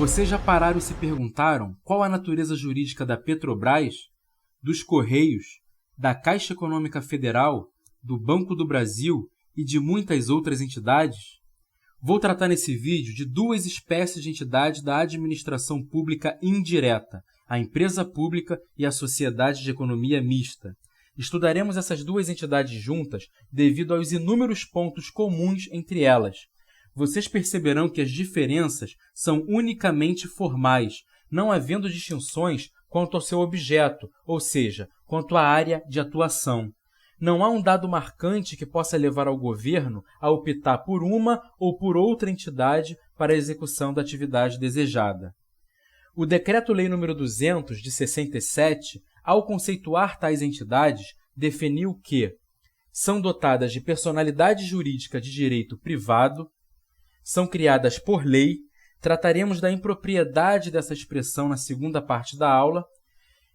Vocês já pararam e se perguntaram qual a natureza jurídica da Petrobras, dos Correios, da Caixa Econômica Federal, do Banco do Brasil e de muitas outras entidades? Vou tratar nesse vídeo de duas espécies de entidades da administração pública indireta, a empresa pública e a sociedade de economia mista. Estudaremos essas duas entidades juntas devido aos inúmeros pontos comuns entre elas. Vocês perceberão que as diferenças são unicamente formais, não havendo distinções quanto ao seu objeto, ou seja, quanto à área de atuação. Não há um dado marcante que possa levar ao governo a optar por uma ou por outra entidade para a execução da atividade desejada. O Decreto-Lei nº 200, de 67, ao conceituar tais entidades, definiu que são dotadas de personalidade jurídica de direito privado, são criadas por lei, trataremos da impropriedade dessa expressão na segunda parte da aula,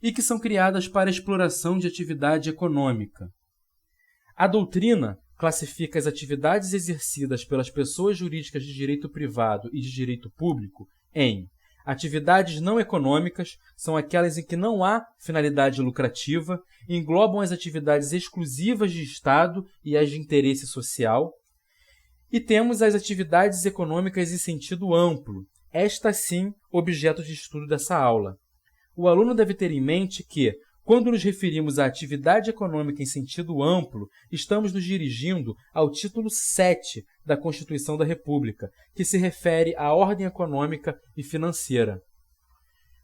e que são criadas para exploração de atividade econômica. A doutrina classifica as atividades exercidas pelas pessoas jurídicas de direito privado e de direito público em atividades não econômicas, são aquelas em que não há finalidade lucrativa, englobam as atividades exclusivas de Estado e as de interesse social. E temos as atividades econômicas em sentido amplo, esta sim objeto de estudo dessa aula. O aluno deve ter em mente que, quando nos referimos à atividade econômica em sentido amplo, estamos nos dirigindo ao título 7 da Constituição da República, que se refere à ordem econômica e financeira.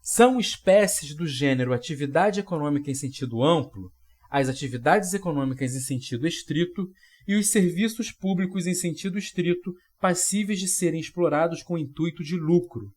São espécies do gênero atividade econômica em sentido amplo, as atividades econômicas em sentido estrito e os serviços públicos em sentido estrito passíveis de serem explorados com o intuito de lucro.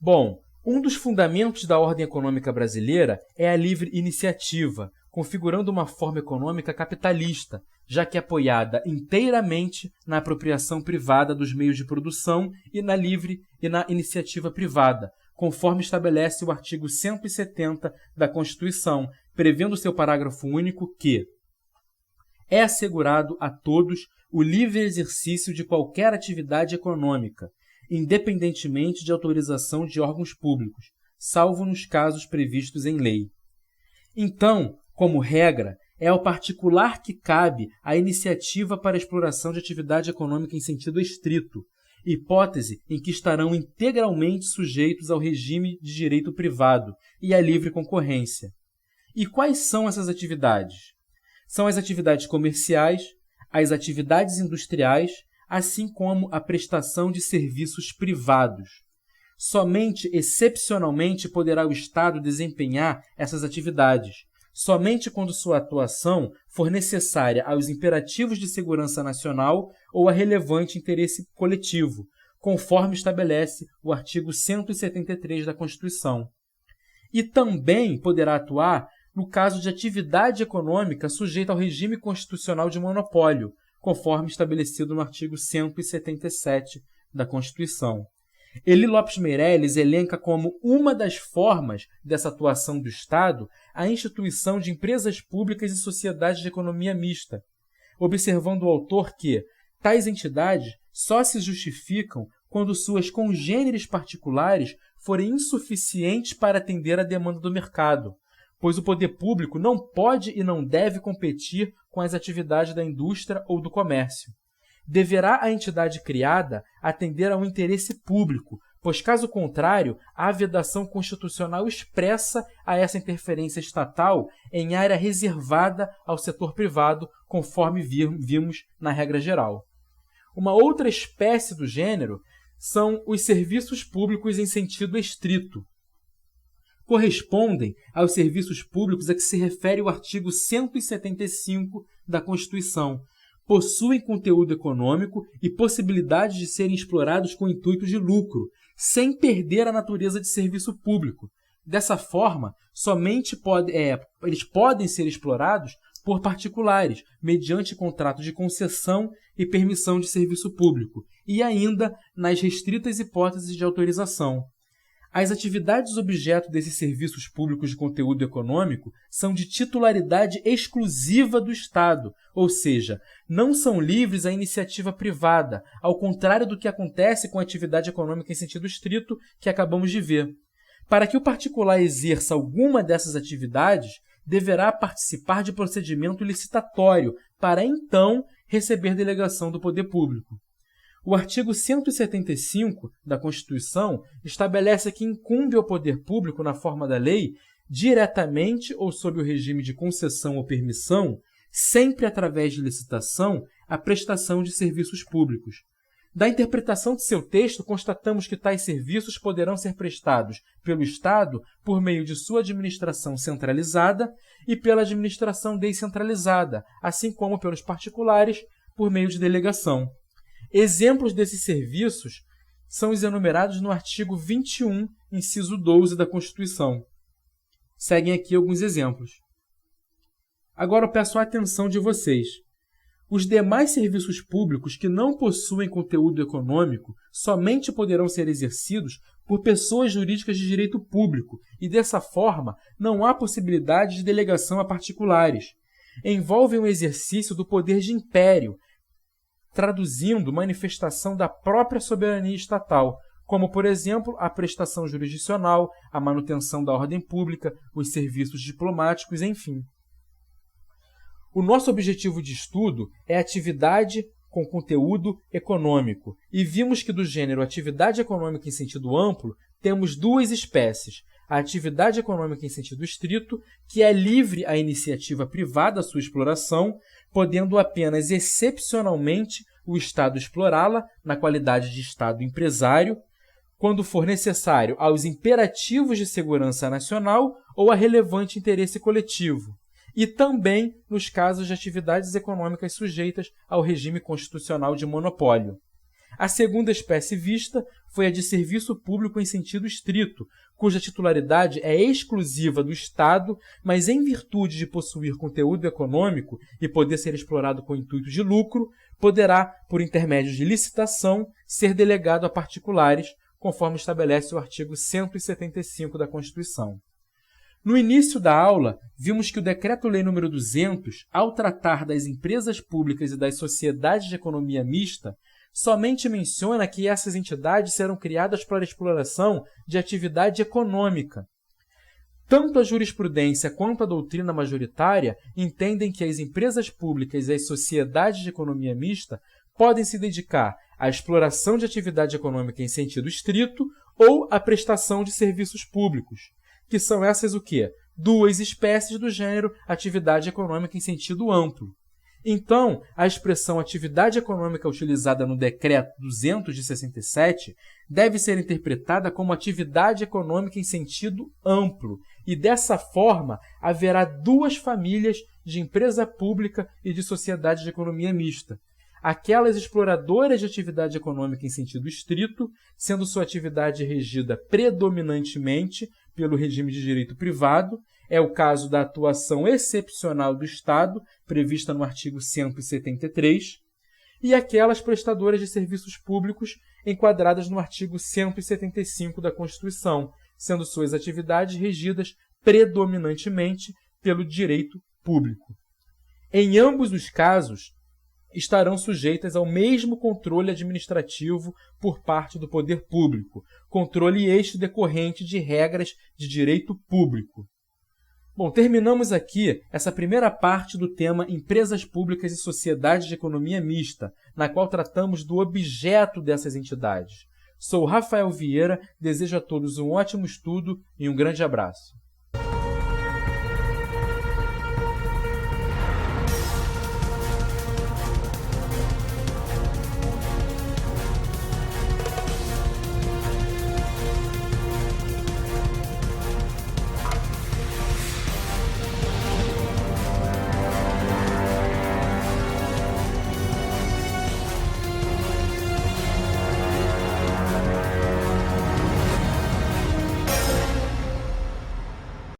Bom, um dos fundamentos da ordem econômica brasileira é a livre iniciativa, configurando uma forma econômica capitalista, já que é apoiada inteiramente na apropriação privada dos meios de produção e na livre e na iniciativa privada, conforme estabelece o artigo 170 da Constituição, prevendo seu parágrafo único que é assegurado a todos o livre exercício de qualquer atividade econômica, independentemente de autorização de órgãos públicos, salvo nos casos previstos em lei. Então, como regra, é ao particular que cabe a iniciativa para a exploração de atividade econômica em sentido estrito, hipótese em que estarão integralmente sujeitos ao regime de direito privado e à livre concorrência. E quais são essas atividades? São as atividades comerciais, as atividades industriais, assim como a prestação de serviços privados. Somente excepcionalmente poderá o Estado desempenhar essas atividades, somente quando sua atuação for necessária aos imperativos de segurança nacional ou a relevante interesse coletivo, conforme estabelece o artigo 173 da Constituição. E também poderá atuar no caso de atividade econômica sujeita ao regime constitucional de monopólio, conforme estabelecido no artigo 177 da Constituição. Eli Lopes Meireles elenca como uma das formas dessa atuação do Estado a instituição de empresas públicas e sociedades de economia mista, observando o autor que tais entidades só se justificam quando suas congêneres particulares forem insuficientes para atender à demanda do mercado, pois o poder público não pode e não deve competir com as atividades da indústria ou do comércio. Deverá a entidade criada atender ao interesse público, pois, caso contrário, há vedação constitucional expressa a essa interferência estatal em área reservada ao setor privado, conforme vimos na regra geral. Uma outra espécie do gênero são os serviços públicos em sentido estrito. Correspondem aos serviços públicos a que se refere o artigo 175 da Constituição, possuem conteúdo econômico e possibilidade de serem explorados com intuito de lucro, sem perder a natureza de serviço público. Dessa forma, somente eles podem ser explorados por particulares, mediante contrato de concessão e permissão de serviço público, e ainda nas restritas hipóteses de autorização. As atividades objeto desses serviços públicos de conteúdo econômico são de titularidade exclusiva do Estado, ou seja, não são livres à iniciativa privada, ao contrário do que acontece com a atividade econômica em sentido estrito que acabamos de ver. Para que o particular exerça alguma dessas atividades, deverá participar de procedimento licitatório para, então, receber delegação do poder público. O artigo 175 da Constituição estabelece que incumbe ao poder público, na forma da lei, diretamente ou sob o regime de concessão ou permissão, sempre através de licitação, a prestação de serviços públicos. Da interpretação de seu texto, constatamos que tais serviços poderão ser prestados pelo Estado por meio de sua administração centralizada e pela administração descentralizada, assim como pelos particulares por meio de delegação. Exemplos desses serviços são os enumerados no artigo 21, inciso 12 da Constituição. Seguem aqui alguns exemplos. Agora eu peço a atenção de vocês. Os demais serviços públicos que não possuem conteúdo econômico somente poderão ser exercidos por pessoas jurídicas de direito público e, dessa forma, não há possibilidade de delegação a particulares. Envolvem o exercício do poder de império, traduzindo manifestação da própria soberania estatal, como, por exemplo, a prestação jurisdicional, a manutenção da ordem pública, os serviços diplomáticos, enfim. O nosso objetivo de estudo é atividade com conteúdo econômico, e vimos que do gênero atividade econômica em sentido amplo, temos duas espécies: a atividade econômica em sentido estrito, que é livre à iniciativa privada a sua exploração, podendo apenas excepcionalmente o Estado explorá-la na qualidade de Estado empresário, quando for necessário aos imperativos de segurança nacional ou a relevante interesse coletivo, e também nos casos de atividades econômicas sujeitas ao regime constitucional de monopólio. A segunda espécie vista foi a de serviço público em sentido estrito, cuja titularidade é exclusiva do Estado, mas em virtude de possuir conteúdo econômico e poder ser explorado com intuito de lucro, poderá, por intermédio de licitação, ser delegado a particulares, conforme estabelece o artigo 175 da Constituição. No início da aula, vimos que o Decreto-Lei nº 200, ao tratar das empresas públicas e das sociedades de economia mista, somente menciona que essas entidades serão criadas para a exploração de atividade econômica. Tanto a jurisprudência quanto a doutrina majoritária entendem que as empresas públicas e as sociedades de economia mista podem se dedicar à exploração de atividade econômica em sentido estrito ou à prestação de serviços públicos, que são essas o quê? Duas espécies do gênero atividade econômica em sentido amplo. Então, a expressão atividade econômica utilizada no Decreto 200 de 67 deve ser interpretada como atividade econômica em sentido amplo, e dessa forma haverá duas famílias de empresa pública e de sociedade de economia mista. Aquelas exploradoras de atividade econômica em sentido estrito, sendo sua atividade regida predominantemente pelo regime de direito privado, é o caso da atuação excepcional do Estado, prevista no artigo 173, e aquelas prestadoras de serviços públicos enquadradas no artigo 175 da Constituição, sendo suas atividades regidas predominantemente pelo direito público. Em ambos os casos, estarão sujeitas ao mesmo controle administrativo por parte do poder público, controle este decorrente de regras de direito público. Bom, terminamos aqui essa primeira parte do tema Empresas Públicas e Sociedades de Economia Mista, na qual tratamos do objeto dessas entidades. Sou Rafael Vieira, desejo a todos um ótimo estudo e um grande abraço.